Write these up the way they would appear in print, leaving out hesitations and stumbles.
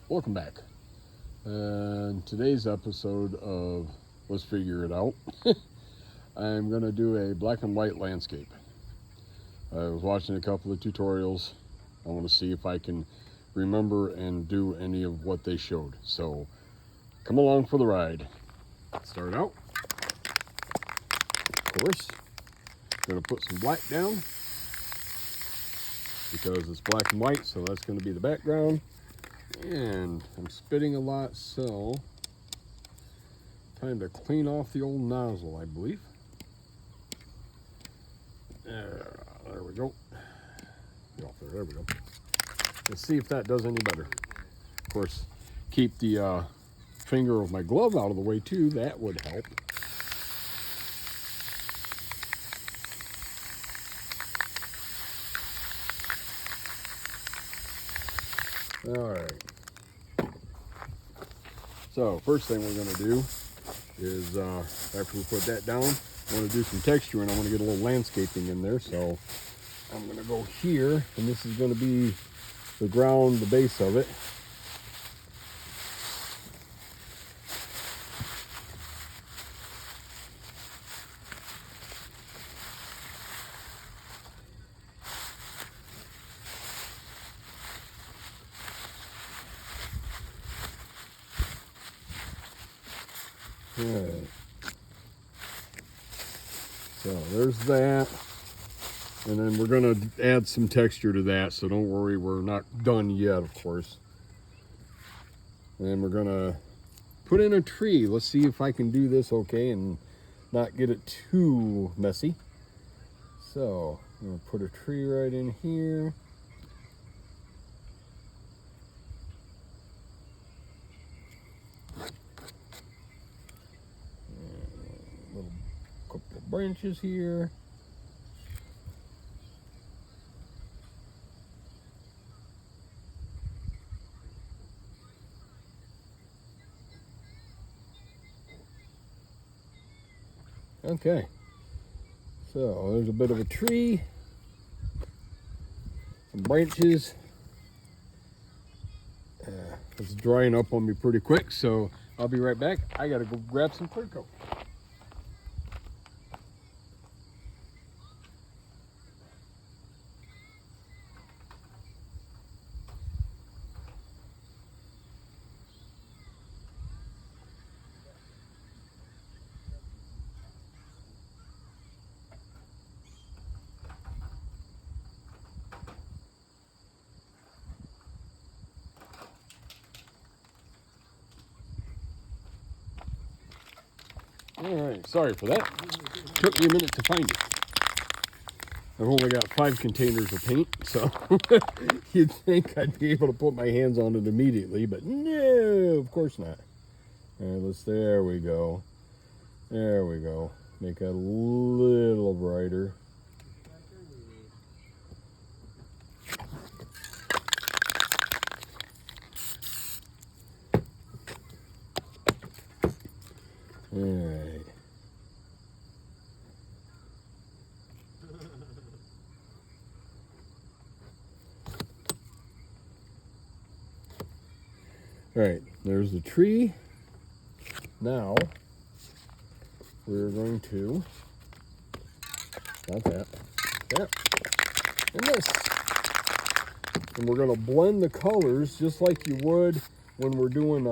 Welcome back. In today's episode of Let's Figure It Out, I'm going to do a black and white landscape. I was watching a couple of tutorials. I want to see if I can remember and do any of what they showed. So come along for the ride. Start out. Of course, going to put some black down because it's black and white, so that's going to be the background. And I'm spitting a lot, so time to clean off the old nozzle, I believe. There we go. Get off there we go. Let's see if that does any better. Of course, keep the finger of my glove out of the way too. That would help. All right. So first thing we're going to do is after we put that down, I want to do some texture and I want to get a little landscaping in there. So I'm going to go here, and this is going to be the ground, the base of it. All right. So there's that. And then we're going to add some texture to that, so don't worry, we're not done yet, of course. And then we're going to put in a tree. Let's see if I can do this okay and not get it too messy. So I'm going to put a tree right in here. Little couple of branches here. Okay, so there's a bit of a tree, some branches. It's drying up on me pretty quick, so I'll be right back. I gotta go grab some clear coat. All right, sorry for that. Took me a minute to find it. I've only got 5 containers of paint, so you'd think I'd be able to put my hands on it immediately, but no, of course not. All right, there we go. There we go. Make it a little brighter. All right. All right, there's the tree. Now, we're going to, not that, and this. And we're going to blend the colors just like you would when we're doing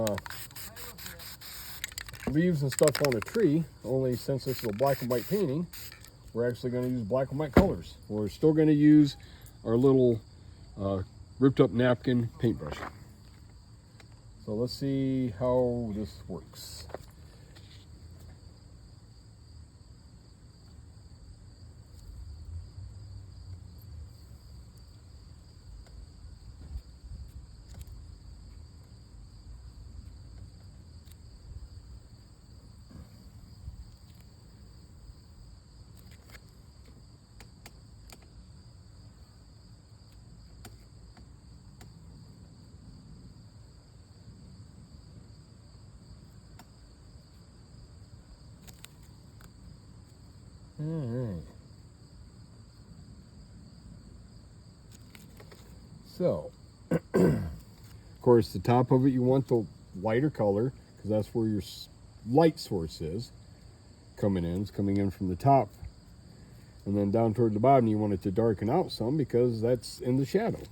leaves and stuff on a tree, only since this is a black and white painting, we're actually going to use black and white colors. We're still going to use our little ripped up napkin paintbrush. So let's see how this works. All right. So, of course, the top of it, you want the lighter color because that's where your light source is coming in. It's coming in from the top. And then down toward the bottom, you want it to darken out some because that's in the shadow.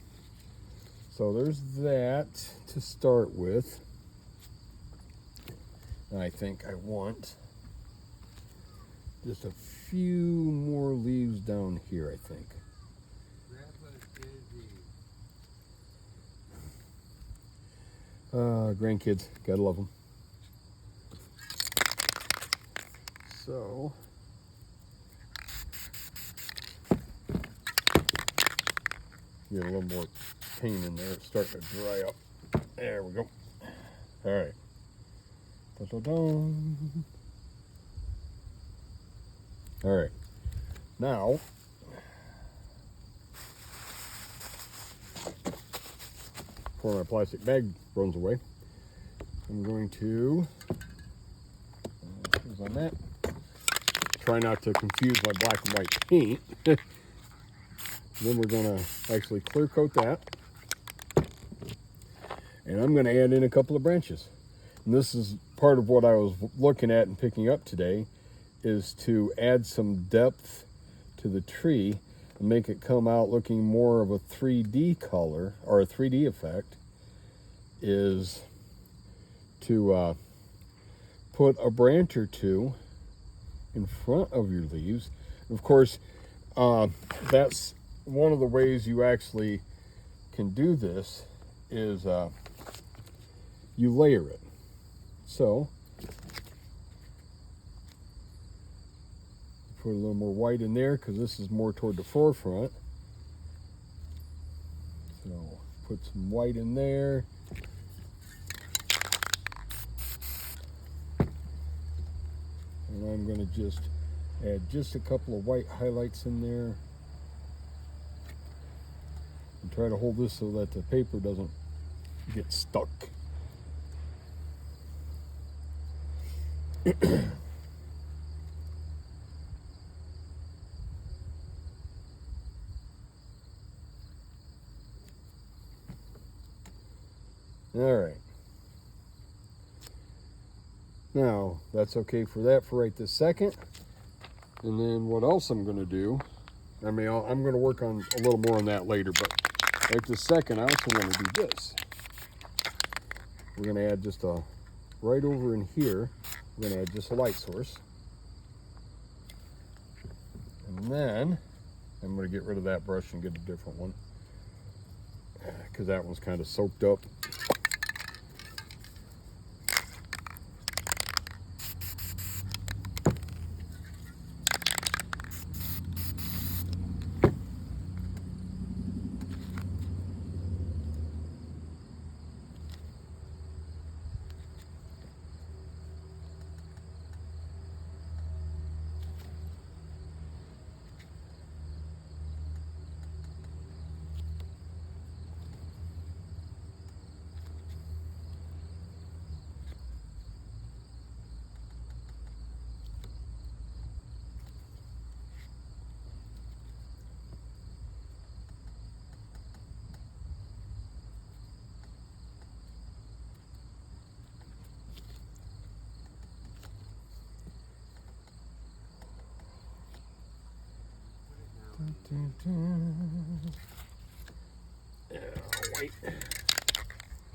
So there's that to start with. And I think I want just a few more leaves down here, I think. Grandkids, gotta love them. So, get a little more paint in there. It's starting to dry up. There we go. All right. Da-da-dum. All right. Now, before my plastic bag runs away, I'm going to, on that, try not to confuse my black and white paint. Then we're going to actually clear coat that. And I'm going to add in a couple of branches. And this is part of what I was looking at and picking up today, is to add some depth to the tree and make it come out looking more of a 3D color or a 3D effect, is to put a branch or two in front of your leaves. Of course, that's one of the ways you actually can do this is you layer it. So put a little more white in there because this is more toward the forefront. So put some white in there. And I'm going to just add just a couple of white highlights in there. And try to hold this so that the paper doesn't get stuck. All right. Now, that's okay for that for right this second. And then what else I'm going to do, I mean, I'm going to work on a little more on that later, but right this second, I also want to do this. We're going to add just a, right over in here, we're going to add just a light source. And then I'm going to get rid of that brush and get a different one, because that one's kind of soaked up.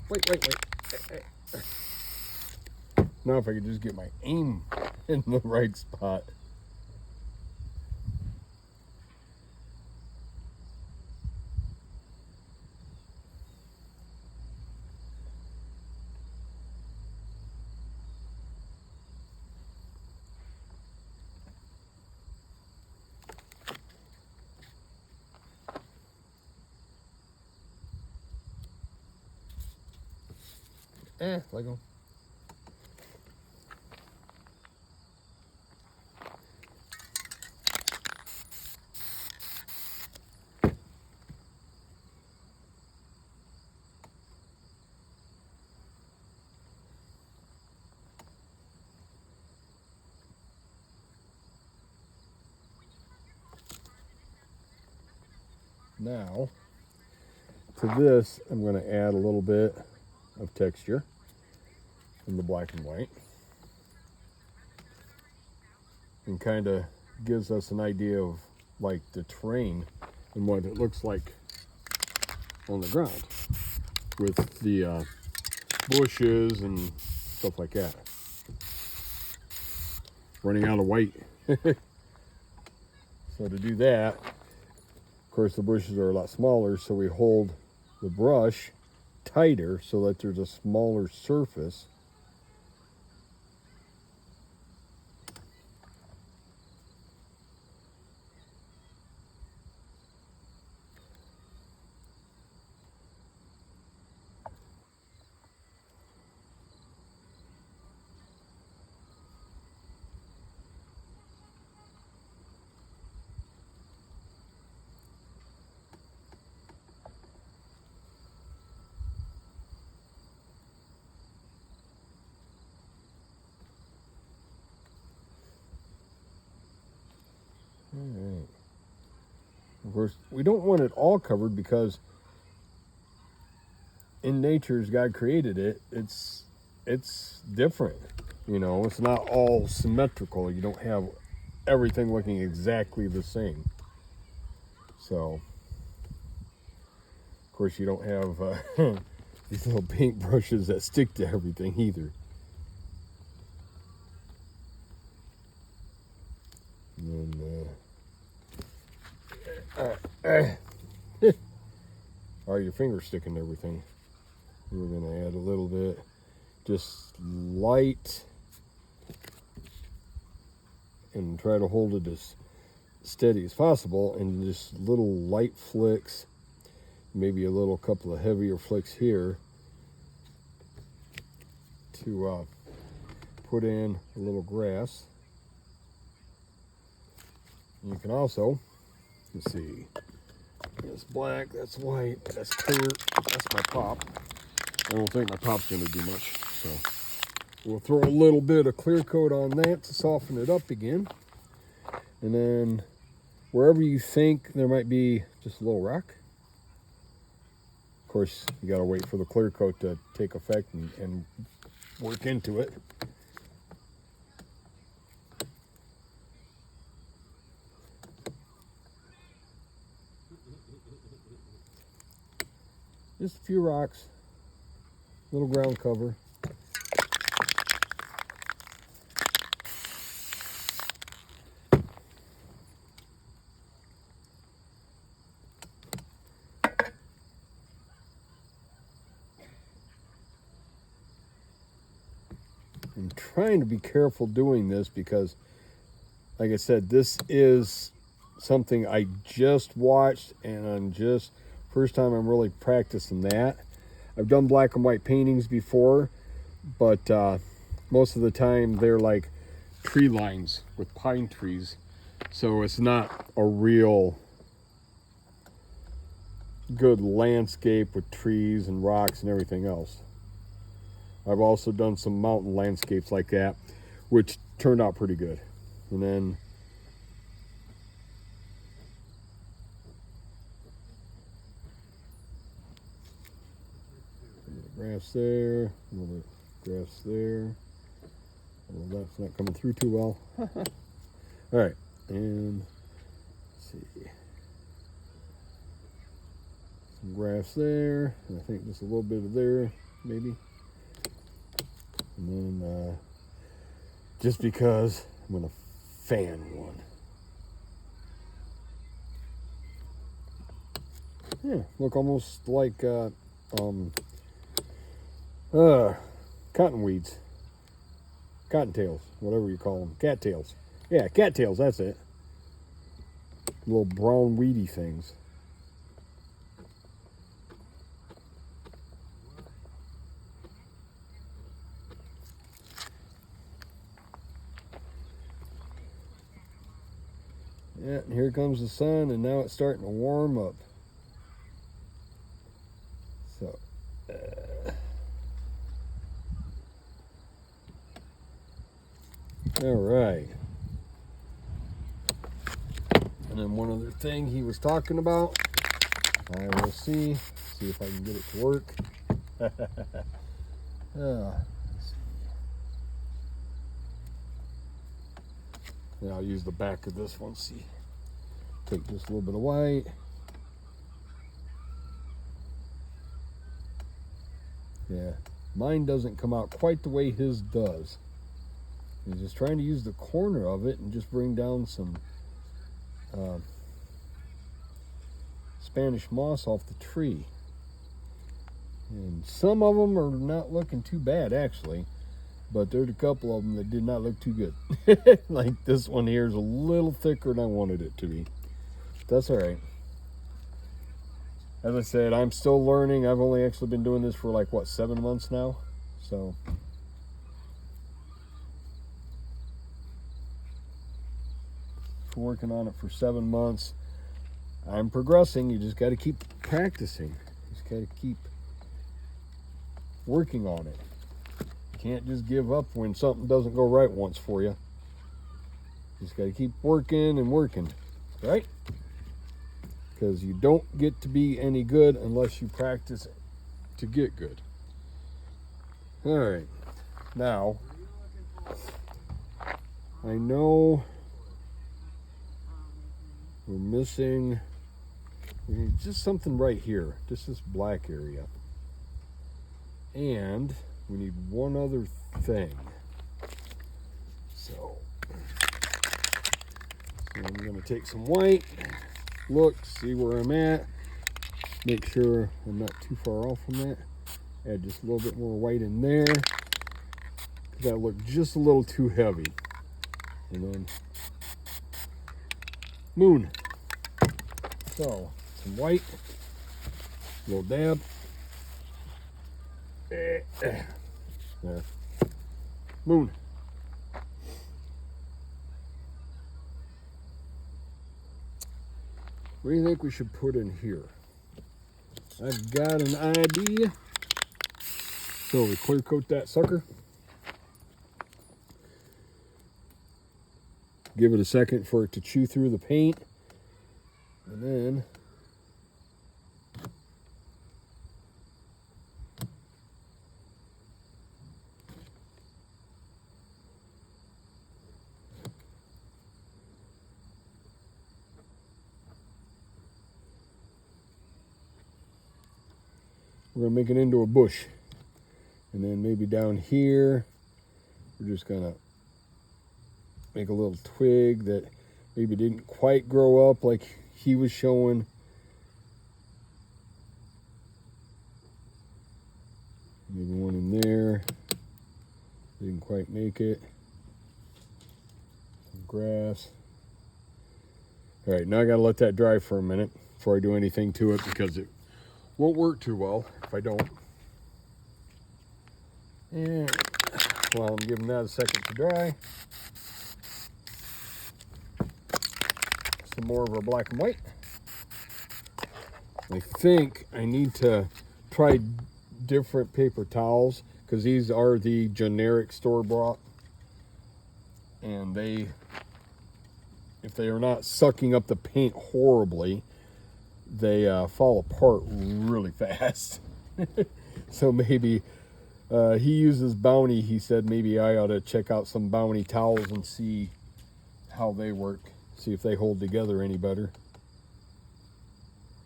Wait. Now if I could just get my aim in the right spot. Lego. Now, to this, I'm going to add a little bit of texture in the black and white, and kind of gives us an idea of like the terrain and what it looks like on the ground with the bushes and stuff like that. Running out of white. So to do that, of course the bushes are a lot smaller, so we hold the brush tighter so that there's a smaller surface. All right. Of course, we don't want it all covered because in nature, as God created it, it's different. You know, it's not all symmetrical. You don't have everything looking exactly the same. So, of course, you don't have these little paint brushes that stick to everything either. And then, your fingers sticking to everything. We're gonna add a little bit, just light, and try to hold it as steady as possible, and just little light flicks, maybe a little couple of heavier flicks here to put in a little grass. You can also, let's see, that's black, that's white, that's clear, that's my pop. I don't think my pop's going to do much, so we'll throw a little bit of clear coat on that to soften it up again. And then wherever you think there might be just a little rock, of course you got to wait for the clear coat to take effect and work into it. Just a few rocks, little ground cover. I'm trying to be careful doing this because, like I said, this is something I just watched, and I'm just first time I'm really practicing that. I've done black and white paintings before, but most of the time they're like tree lines with pine trees, so it's not a real good landscape with trees and rocks and everything else. I've also done some mountain landscapes like that, which turned out pretty good. And then grass there, a little bit grass there. Well, that's not coming through too well. All right, and let's see, some grass there, and I think just a little bit of there, maybe. And then, just because I'm gonna fan one. Yeah, look almost like cottonweeds, cottontails, whatever you call them, cattails. Yeah, cattails, that's it. Little brown weedy things. Yeah, and here comes the sun, and now it's starting to warm up. So, all right. And then one other thing he was talking about, I will see if I can get it to work. Let's see. Yeah, I'll use the back of this one. See, take just a little bit of white. Yeah, mine doesn't come out quite the way his does. He's just trying to use the corner of it and just bring down some Spanish moss off the tree. And some of them are not looking too bad, actually. But there's a couple of them that did not look too good. Like this one here is a little thicker than I wanted it to be. That's all right. As I said, I'm still learning. I've only actually been doing this for like, what, 7 months now? So working on it for 7 months. I'm progressing. You just got to keep practicing. You just got to keep working on it. You can't just give up when something doesn't go right once for you. You just got to keep working and working, right? Because you don't get to be any good unless you practice to get good. All right. Now, I know we're missing just something right here, just this black area. And we need one other thing. So I'm going to take some white, look, see where I'm at, make sure I'm not too far off from that. Add just a little bit more white in there. That looked just a little too heavy. And then moon. So some white, little dab. There. Moon. What do you think we should put in here? I've got an idea. So we clear coat that sucker. Give it a second for it to chew through the paint. And then we're going to make it into a bush. And then maybe down here, we're just going to make a little twig that maybe didn't quite grow up like he was showing. Maybe one in there. Didn't quite make it. Some grass. All right, now I got to let that dry for a minute before I do anything to it because it won't work too well if I don't. And while I'm giving that a second to dry, some more of our black and white. I think I need to try different paper towels because these are the generic store-bought, and if they are not sucking up the paint horribly, they fall apart really fast. So maybe he uses Bounty. He said maybe I ought to check out some Bounty towels and see how they work, see if they hold together any better.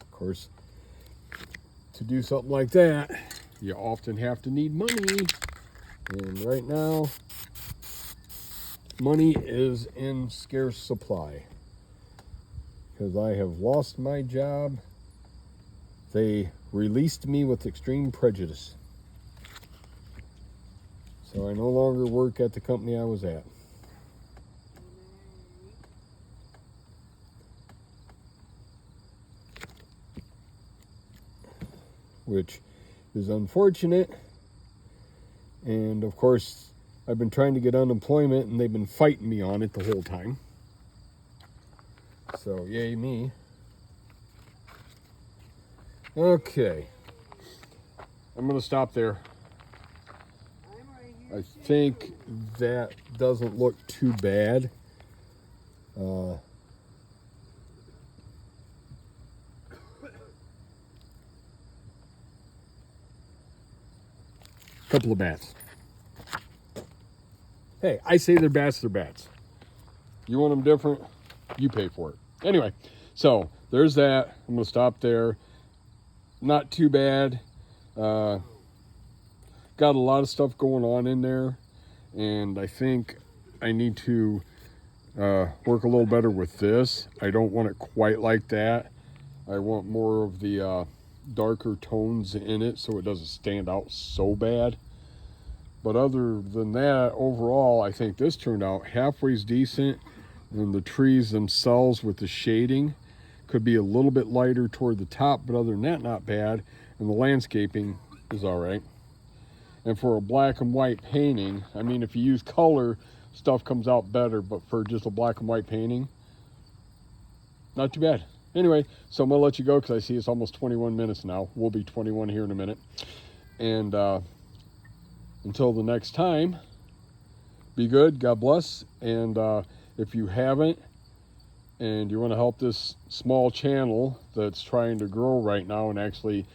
Of course, to do something like that, you often have to need money. And right now, money is in scarce supply because I have lost my job. They released me with extreme prejudice. So I no longer work at the company I was at. Which is unfortunate. And of course, I've been trying to get unemployment and they've been fighting me on it the whole time. So yay me. Okay. I'm going to stop there. I think that doesn't look too bad. couple of bats. Hey, I say they're bats, they're bats. You want them different, you pay for it. Anyway, so there's that. I'm going to stop there. Not too bad. Got a lot of stuff going on in there, and I think I need to work a little better with this. I don't want it quite like that. I want more of the darker tones in it so it doesn't stand out so bad. But other than that, overall, I think this turned out halfway's decent. And the trees themselves with the shading could be a little bit lighter toward the top, but other than that, not bad. And the landscaping is all right. And for a black and white painting, I mean, if you use color, stuff comes out better, but for just a black and white painting, not too bad. Anyway, so I'm gonna let you go because I see it's almost 21 minutes now. We'll be 21 here in a minute. And until the next time, be good, God bless. And if you haven't, and you want to help this small channel that's trying to grow right now and actually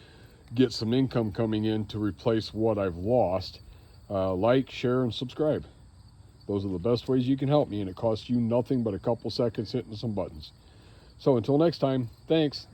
get some income coming in to replace what I've lost, like, share, and subscribe. Those are the best ways you can help me, and it costs you nothing but a couple seconds hitting some buttons. So until next time, thanks.